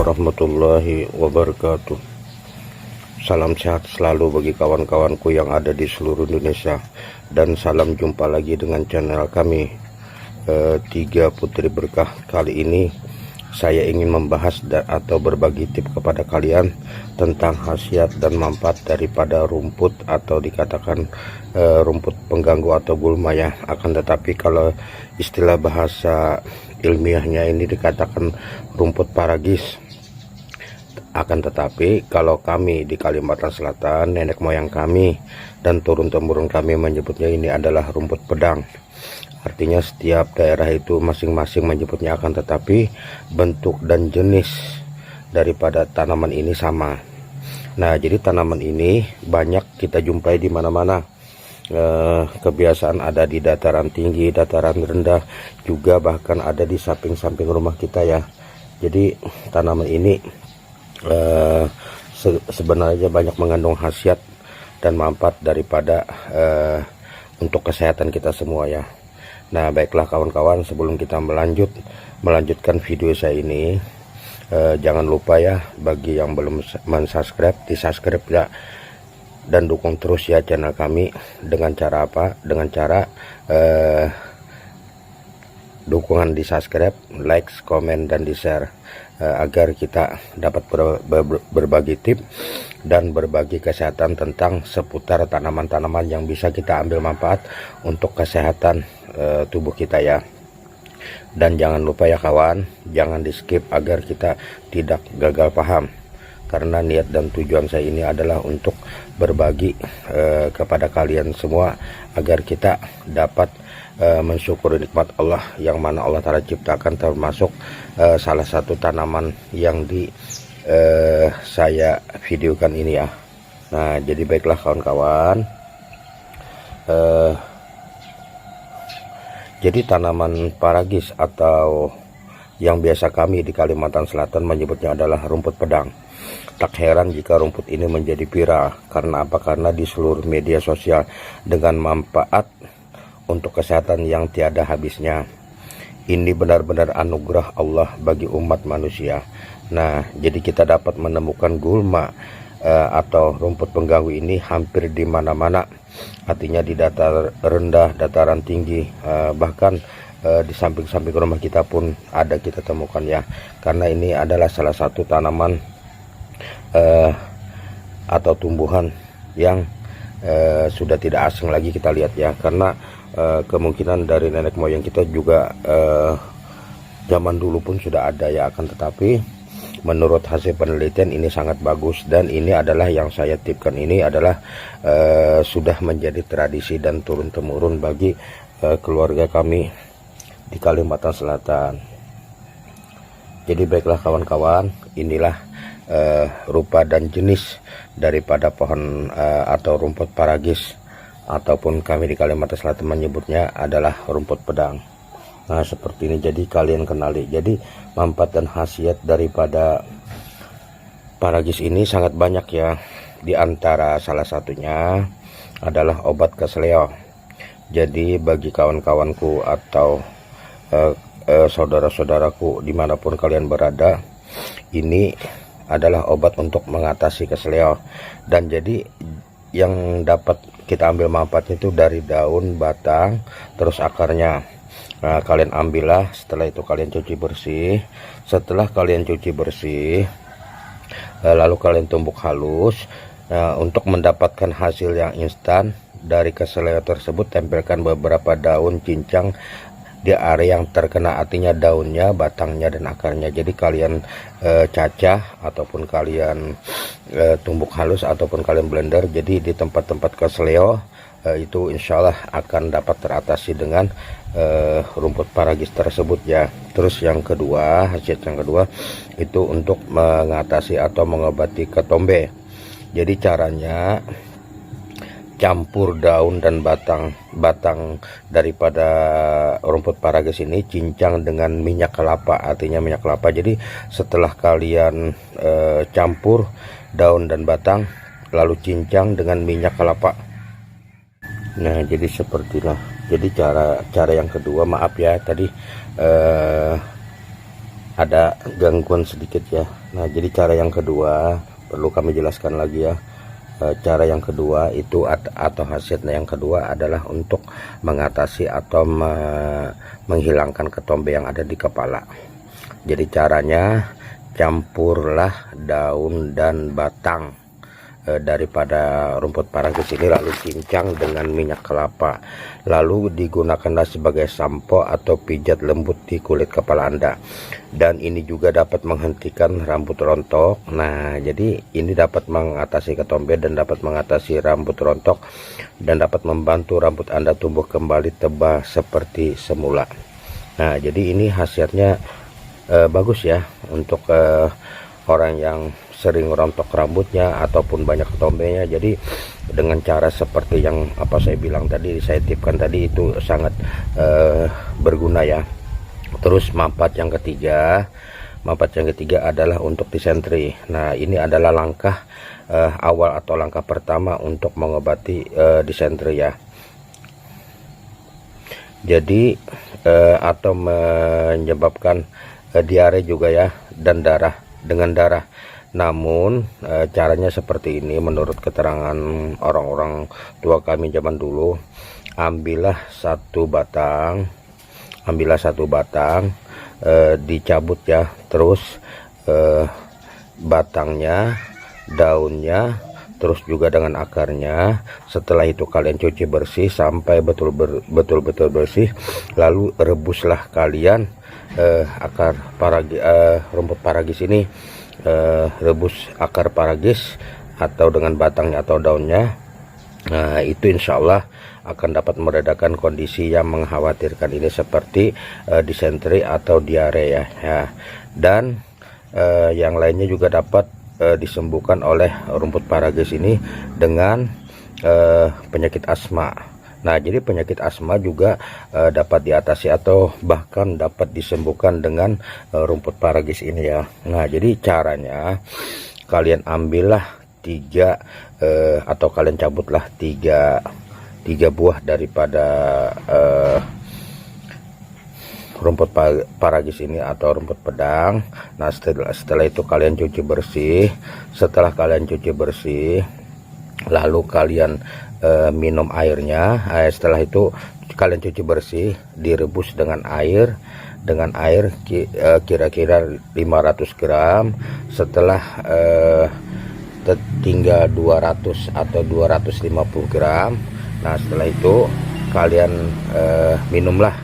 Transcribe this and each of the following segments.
warahmatullahi wabarakatuh. Salam sehat selalu bagi kawan-kawanku yang ada di seluruh Indonesia, dan salam jumpa lagi dengan channel kami, Tiga Putri Berkah. Kali ini saya ingin membahas atau berbagi tips kepada kalian tentang khasiat dan manfaat daripada rumput, atau dikatakan rumput pengganggu atau gulma ya. Akan tetapi kalau istilah bahasa ilmiahnya ini dikatakan rumput paragis. Akan tetapi kalau kami di Kalimantan Selatan, nenek moyang kami dan turun-temurun kami menyebutnya ini adalah rumput pedang. Artinya setiap daerah itu masing-masing menyebutnya, akan tetapi bentuk dan jenis daripada tanaman ini sama. Nah, jadi tanaman ini banyak kita jumpai di mana-mana. Kebiasaan ada di dataran tinggi, dataran rendah, juga bahkan ada di samping-samping rumah kita ya. Jadi tanaman ini sebenarnya banyak mengandung khasiat dan manfaat daripada untuk kesehatan kita semua ya. Nah, baiklah kawan-kawan, sebelum kita melanjutkan video saya ini, jangan lupa ya, bagi yang belum mensubscribe, di subscribe ya, dan dukung terus ya channel kami. Dengan cara apa? Dengan cara dukungan di subscribe, like, komen, dan di share, agar kita dapat berbagi tips dan berbagi kesehatan tentang seputar tanaman-tanaman yang bisa kita ambil manfaat untuk kesehatan tubuh kita ya. Dan jangan lupa ya kawan, jangan di skip agar kita tidak gagal paham, karena niat dan tujuan saya ini adalah untuk berbagi kepada kalian semua agar kita dapat mensyukuri nikmat Allah yang mana Allah Ta'ala ciptakan, termasuk salah satu tanaman yang saya videokan ini ya. Nah, jadi baiklah kawan-kawan, jadi tanaman paragis atau yang biasa kami di Kalimantan Selatan menyebutnya adalah rumput pedang. Tak heran jika rumput ini menjadi viral. Karena apa? Karena di seluruh media sosial dengan manfaat untuk kesehatan yang tiada habisnya. Ini benar-benar anugerah Allah bagi umat manusia. Nah, jadi kita dapat menemukan gulma atau rumput pengganggu ini hampir di mana-mana. Artinya di datar rendah, dataran tinggi, bahkan di samping-samping rumah kita pun ada kita temukan ya. Karena ini adalah salah satu tanaman atau tumbuhan yang sudah tidak asing lagi kita lihat ya. Karena kemungkinan dari nenek moyang kita juga zaman dulu pun sudah ada ya. Akan tetapi menurut hasil penelitian ini sangat bagus, dan ini adalah yang saya tipkan, ini adalah sudah menjadi tradisi dan turun-temurun bagi keluarga kami di Kalimantan Selatan. Jadi baiklah kawan-kawan, inilah rupa dan jenis daripada pohon atau rumput paragis, ataupun kami di Kalimantan Selatan menyebutnya adalah rumput pedang. Nah, seperti ini, jadi kalian kenali. Jadi manfaat dan khasiat daripada paragis ini sangat banyak ya. Di antara salah satunya adalah obat keseleo. Jadi bagi kawan-kawanku atau saudara-saudaraku dimanapun kalian berada, ini adalah obat untuk mengatasi keseleo. Dan jadi yang dapat kita ambil manfaatnya itu dari daun, batang, terus akarnya. Nah, kalian ambillah, setelah itu kalian cuci bersih. Setelah kalian cuci bersih, lalu kalian tumbuk halus. Untuk mendapatkan hasil yang instan dari keseleo tersebut, tempelkan beberapa daun cincang di area yang terkena, artinya daunnya, batangnya, dan akarnya. Jadi kalian cacah ataupun kalian tumbuk halus ataupun kalian blender. Jadi di tempat-tempat keseleo itu insya Allah akan dapat teratasi dengan rumput paragis tersebut ya. Terus yang kedua, khasiat yang kedua itu untuk mengatasi atau mengobati ketombe. Jadi caranya, campur daun dan batang daripada rumput paragis ini, cincang dengan minyak kelapa, artinya minyak kelapa. Jadi setelah kalian campur daun dan batang, lalu cincang dengan minyak kelapa. Nah, jadi sepertilah. Jadi cara yang kedua, maaf ya tadi ada gangguan sedikit ya. Nah, jadi cara yang kedua perlu kami jelaskan lagi ya. Cara yang kedua itu atau khasiatnya yang kedua adalah untuk mengatasi atau menghilangkan ketombe yang ada di kepala. Jadi caranya campurlah daun dan batang daripada rumput paragis ini, lalu cincang dengan minyak kelapa, lalu digunakanlah sebagai sampo atau pijat lembut di kulit kepala Anda. Dan ini juga dapat menghentikan rambut rontok. Nah, jadi ini dapat mengatasi ketombe dan dapat mengatasi rambut rontok dan dapat membantu rambut Anda tumbuh kembali tebal seperti semula. Nah, jadi ini khasiatnya bagus ya untuk orang yang sering rontok rambutnya ataupun banyak ketombenya. Jadi dengan cara seperti yang saya bilang tadi, saya tipkan tadi, itu sangat berguna ya. Terus manfaat yang ketiga adalah untuk disentri. Nah, ini adalah langkah awal atau langkah pertama untuk mengobati disentri ya. Jadi atau menyebabkan diare juga ya, dan dengan darah. Namun caranya seperti ini menurut keterangan orang-orang tua kami zaman dulu. Ambillah satu batang, dicabut ya, terus batangnya, daunnya, terus juga dengan akarnya. Setelah itu kalian cuci bersih sampai betul-betul bersih, lalu rebuslah kalian akar rumput paragis ini. Rebus akar paragis atau dengan batangnya atau daunnya. Nah, itu insya Allah akan dapat meredakan kondisi yang mengkhawatirkan ini seperti disentri atau diare ya. Dan yang lainnya juga dapat disembuhkan oleh rumput paragis ini dengan penyakit asma. Nah, jadi penyakit asma juga dapat diatasi atau bahkan dapat disembuhkan dengan rumput paragis ini ya. Nah, jadi caranya kalian ambillah atau kalian cabutlah tiga buah daripada rumput paragis ini atau rumput pedang. Nah, setelah itu kalian cuci bersih. Setelah kalian cuci bersih, lalu kalian minum airnya. Setelah itu kalian cuci bersih, direbus dengan air kira-kira 500 gram. Setelah tinggal 200 atau 250 gram. Nah, setelah itu kalian minumlah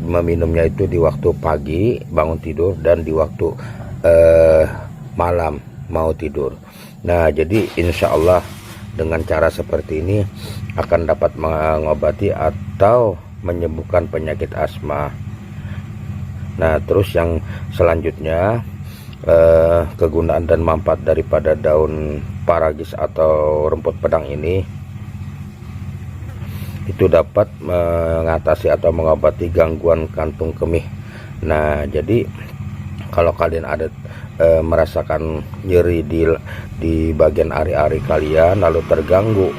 meminumnya itu di waktu pagi bangun tidur dan di waktu malam mau tidur. Nah, jadi insya Allah dengan cara seperti ini akan dapat mengobati atau menyembuhkan penyakit asma. Nah, terus yang selanjutnya kegunaan dan manfaat daripada daun paragis atau rumput pedang ini itu dapat mengatasi atau mengobati gangguan kantung kemih. Nah, jadi kalau kalian ada merasakan nyeri di bagian ari-ari kalian, lalu terganggu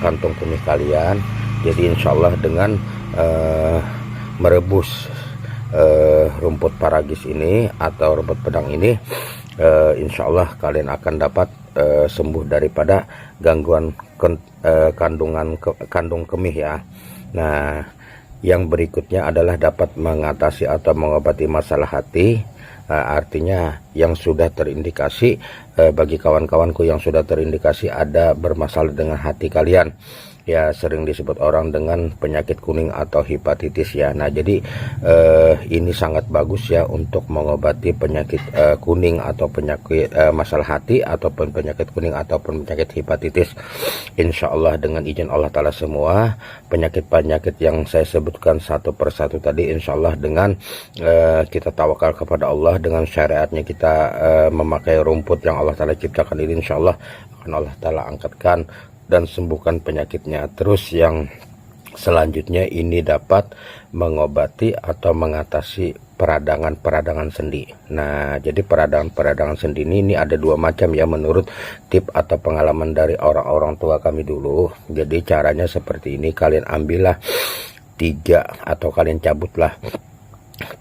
kantung kemih kalian, jadi insya Allah dengan merebus rumput paragis ini atau rumput pedang ini, insya Allah kalian akan dapat sembuh daripada gangguan kandung kemih ya. Nah, yang berikutnya adalah dapat mengatasi atau mengobati masalah hati. Artinya yang sudah terindikasi, bagi kawan-kawanku yang sudah terindikasi ada bermasalah dengan hati kalian ya, sering disebut orang dengan penyakit kuning atau hepatitis ya. Nah, jadi ini sangat bagus ya untuk mengobati penyakit kuning atau penyakit masalah hati ataupun penyakit kuning ataupun penyakit hepatitis. Insya Allah dengan izin Allah Ta'ala semua penyakit-penyakit yang saya sebutkan satu persatu tadi, insya Allah dengan kita tawakal kepada Allah, dengan syariatnya kita memakai rumput yang Allah Ta'ala ciptakan ini, insya Allah akan Allah Ta'ala angkatkan dan sembuhkan penyakitnya. Terus yang selanjutnya ini dapat mengobati atau mengatasi peradangan sendi. Nah, jadi peradangan sendi ini ada dua macam ya menurut tip atau pengalaman dari orang-orang tua kami dulu. Jadi caranya seperti ini, kalian ambillah atau kalian cabutlah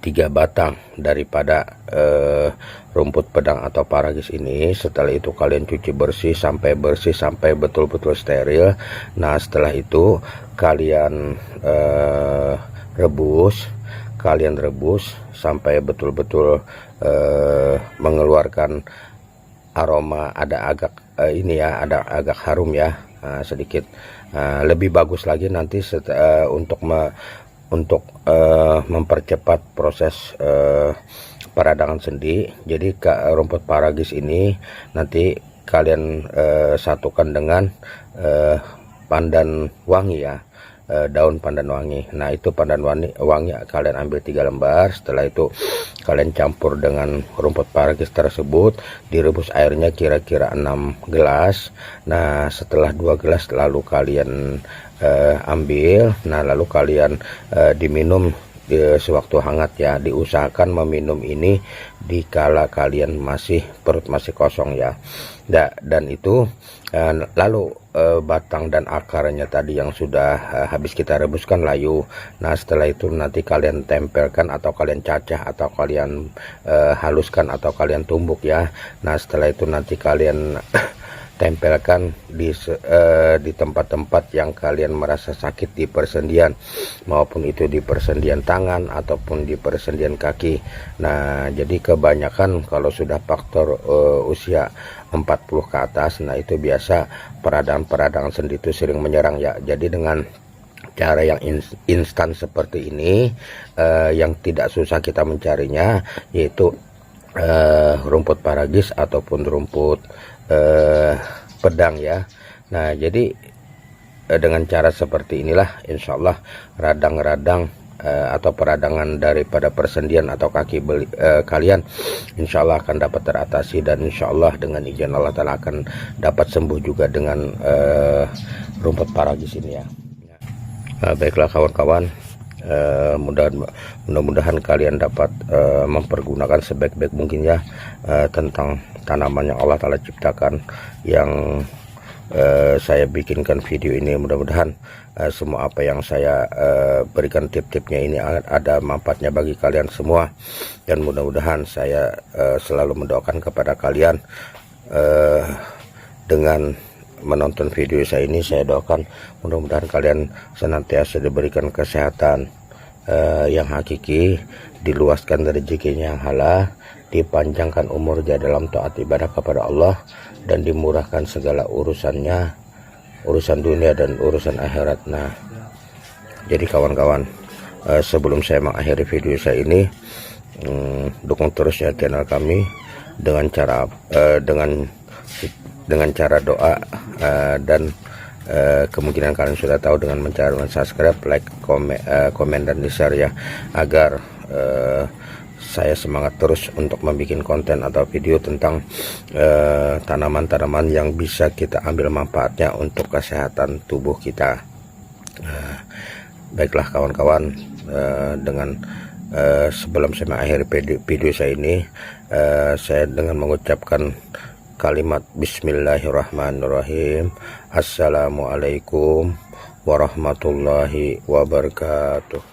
3 batang daripada rumput pedang atau paragis ini. Setelah itu kalian cuci bersih sampai betul-betul steril. Nah, setelah itu kalian rebus sampai betul-betul mengeluarkan aroma, ada agak ada agak harum ya, sedikit. Lebih bagus lagi nanti untuk mempercepat proses peradangan sendi. Jadi rumput paragis ini nanti kalian satukan dengan pandan wangi ya, daun pandan wangi. Nah, itu pandan wangi kalian ambil 3 lembar. Setelah itu kalian campur dengan rumput paragis tersebut, direbus airnya kira-kira 6 gelas. Nah, setelah 2 gelas lalu kalian ambil. Nah, lalu kalian diminum sewaktu hangat ya. Diusahakan meminum ini dikala kalian perut masih kosong ya. Dan itu lalu batang dan akarnya tadi yang sudah habis kita rebuskan layu. Nah, setelah itu nanti kalian tempelkan atau kalian cacah atau kalian haluskan atau kalian tumbuk ya. Nah, setelah itu nanti kalian tempelkan di tempat-tempat yang kalian merasa sakit di persendian, maupun itu di persendian tangan ataupun di persendian kaki. Nah, jadi kebanyakan kalau sudah faktor usia 40 ke atas, nah itu biasa peradangan sendi itu sering menyerang ya. Jadi dengan cara yang instan seperti ini, yang tidak susah kita mencarinya, yaitu rumput paragis ataupun rumput pedang ya. Nah, jadi dengan cara seperti inilah insya Allah radang-radang atau peradangan daripada persendian atau kaki kalian insya Allah akan dapat teratasi, dan insya Allah dengan izin Allah Ta'ala akan dapat sembuh juga dengan rumput paragis ini ya. Baiklah kawan-kawan, mudah-mudahan kalian dapat mempergunakan sebaik-baik mungkin ya tentang tanaman yang Allah Ta'ala ciptakan, yang saya bikinkan video ini. Mudah-mudahan semua apa yang saya berikan tip-tipnya ini ada manfaatnya bagi kalian semua, dan mudah-mudahan saya selalu mendoakan kepada kalian dengan menonton video saya ini. Saya doakan mudah-mudahan kalian senantiasa diberikan kesehatan yang hakiki, diluaskan rezekinya yang halal, dipanjangkan umurnya dalam taat ibadah kepada Allah, dan dimurahkan segala urusannya, urusan dunia dan urusan akhirat. Nah, jadi kawan-kawan, sebelum saya mengakhiri video saya ini, dukung terus ya channel kami dengan cara doa, dan kemungkinan kalian sudah tahu dengan mencari subscribe, like, komen dan share ya, agar saya semangat terus untuk membuat konten atau video tentang tanaman-tanaman yang bisa kita ambil manfaatnya untuk kesehatan tubuh kita. Baiklah kawan-kawan, dengan sebelum saya mengakhiri video saya ini, saya dengan mengucapkan kalimat Bismillahirrahmanirrahim. Assalamualaikum warahmatullahi wabarakatuh.